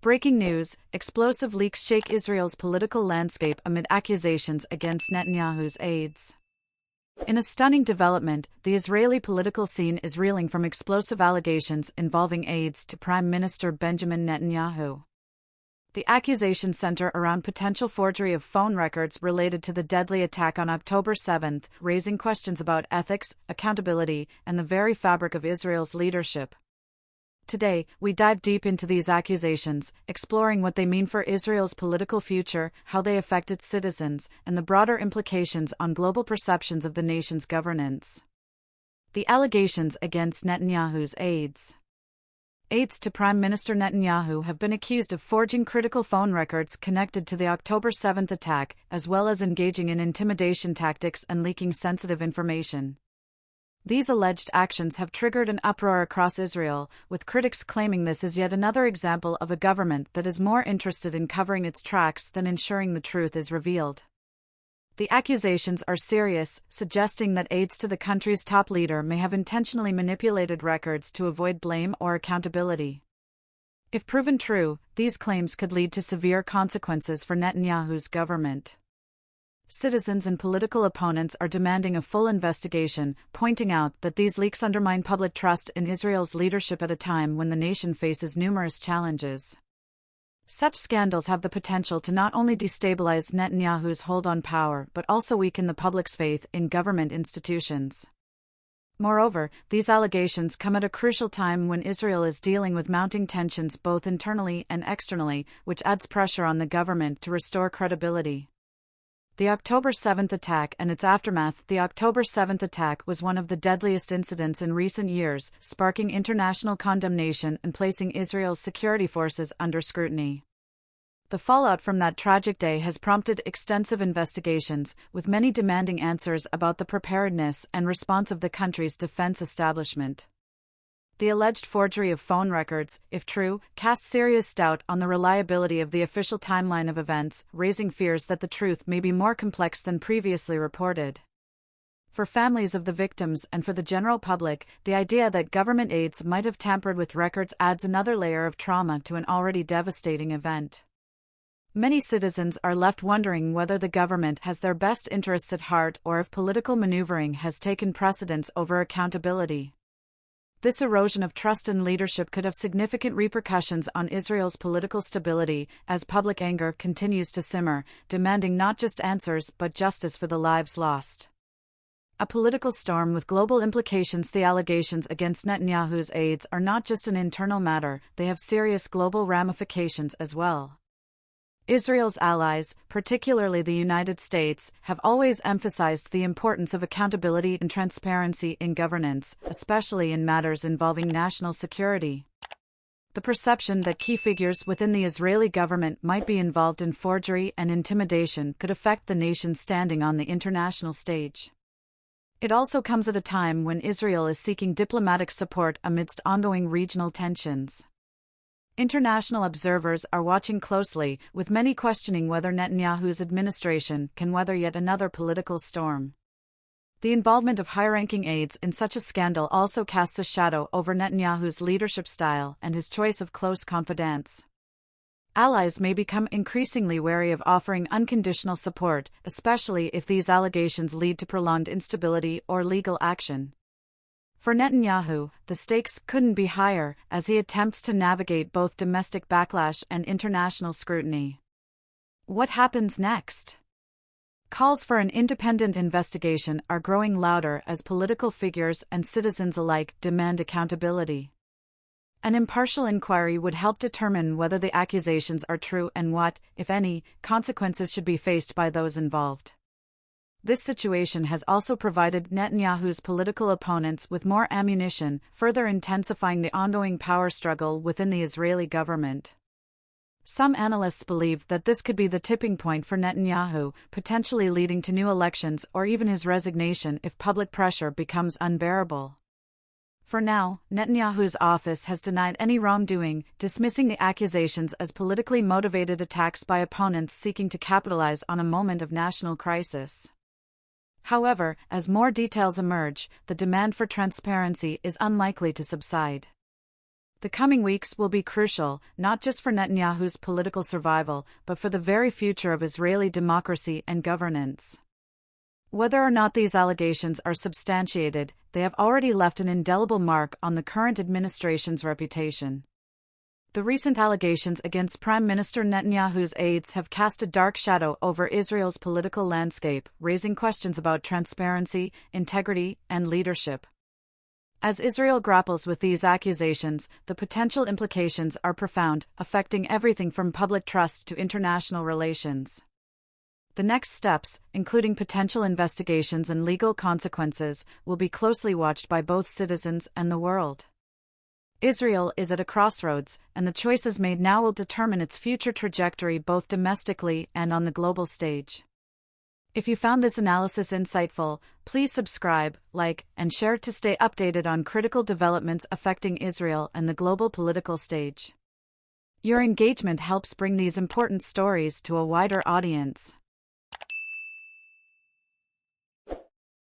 Breaking news: explosive leaks shake Israel's political landscape amid accusations against Netanyahu's aides. In a stunning development, the Israeli political scene is reeling from explosive allegations involving aides to Prime Minister Benjamin Netanyahu. The accusations center around potential forgery of phone records related to the deadly attack on October 7, raising questions about ethics, accountability, and the very fabric of Israel's leadership. Today, we dive deep into these accusations, exploring what they mean for Israel's political future, how they affect its citizens, and the broader implications on global perceptions of the nation's governance. The allegations against Netanyahu's aides. Aides to Prime Minister Netanyahu have been accused of forging critical phone records connected to the October 7 attack, as well as engaging in intimidation tactics and leaking sensitive information. These alleged actions have triggered an uproar across Israel, with critics claiming this is yet another example of a government that is more interested in covering its tracks than ensuring the truth is revealed. The accusations are serious, suggesting that aides to the country's top leader may have intentionally manipulated records to avoid blame or accountability. If proven true, these claims could lead to severe consequences for Netanyahu's government. Citizens and political opponents are demanding a full investigation, pointing out that these leaks undermine public trust in Israel's leadership at a time when the nation faces numerous challenges. Such scandals have the potential to not only destabilize Netanyahu's hold on power but also weaken the public's faith in government institutions. Moreover, these allegations come at a crucial time when Israel is dealing with mounting tensions both internally and externally, which adds pressure on the government to restore credibility. The October 7 attack and its aftermath. The October 7 attack was one of the deadliest incidents in recent years, sparking international condemnation and placing Israel's security forces under scrutiny. The fallout from that tragic day has prompted extensive investigations, with many demanding answers about the preparedness and response of the country's defense establishment. The alleged forgery of phone records, if true, casts serious doubt on the reliability of the official timeline of events, raising fears that the truth may be more complex than previously reported. For families of the victims and for the general public, the idea that government aides might have tampered with records adds another layer of trauma to an already devastating event. Many citizens are left wondering whether the government has their best interests at heart or if political maneuvering has taken precedence over accountability. This erosion of trust in leadership could have significant repercussions on Israel's political stability, as public anger continues to simmer, demanding not just answers but justice for the lives lost. A political storm with global implications. The allegations against Netanyahu's aides are not just an internal matter, they have serious global ramifications as well. Israel's allies, particularly the United States, have always emphasized the importance of accountability and transparency in governance, especially in matters involving national security. The perception that key figures within the Israeli government might be involved in forgery and intimidation could affect the nation's standing on the international stage. It also comes at a time when Israel is seeking diplomatic support amidst ongoing regional tensions. International observers are watching closely, with many questioning whether Netanyahu's administration can weather yet another political storm. The involvement of high-ranking aides in such a scandal also casts a shadow over Netanyahu's leadership style and his choice of close confidants. Allies may become increasingly wary of offering unconditional support, especially if these allegations lead to prolonged instability or legal action. For Netanyahu, the stakes couldn't be higher as he attempts to navigate both domestic backlash and international scrutiny. What happens next? Calls for an independent investigation are growing louder as political figures and citizens alike demand accountability. An impartial inquiry would help determine whether the accusations are true and what, if any, consequences should be faced by those involved. This situation has also provided Netanyahu's political opponents with more ammunition, further intensifying the ongoing power struggle within the Israeli government. Some analysts believe that this could be the tipping point for Netanyahu, potentially leading to new elections or even his resignation if public pressure becomes unbearable. For now, Netanyahu's office has denied any wrongdoing, dismissing the accusations as politically motivated attacks by opponents seeking to capitalize on a moment of national crisis. However, as more details emerge, the demand for transparency is unlikely to subside. The coming weeks will be crucial, not just for Netanyahu's political survival, but for the very future of Israeli democracy and governance. Whether or not these allegations are substantiated, they have already left an indelible mark on the current administration's reputation. The recent allegations against Prime Minister Netanyahu's aides have cast a dark shadow over Israel's political landscape, raising questions about transparency, integrity, and leadership. As Israel grapples with these accusations, the potential implications are profound, affecting everything from public trust to international relations. The next steps, including potential investigations and legal consequences, will be closely watched by both citizens and the world. Israel is at a crossroads, and the choices made now will determine its future trajectory both domestically and on the global stage. If you found this analysis insightful, please subscribe, like, and share to stay updated on critical developments affecting Israel and the global political stage. Your engagement helps bring these important stories to a wider audience.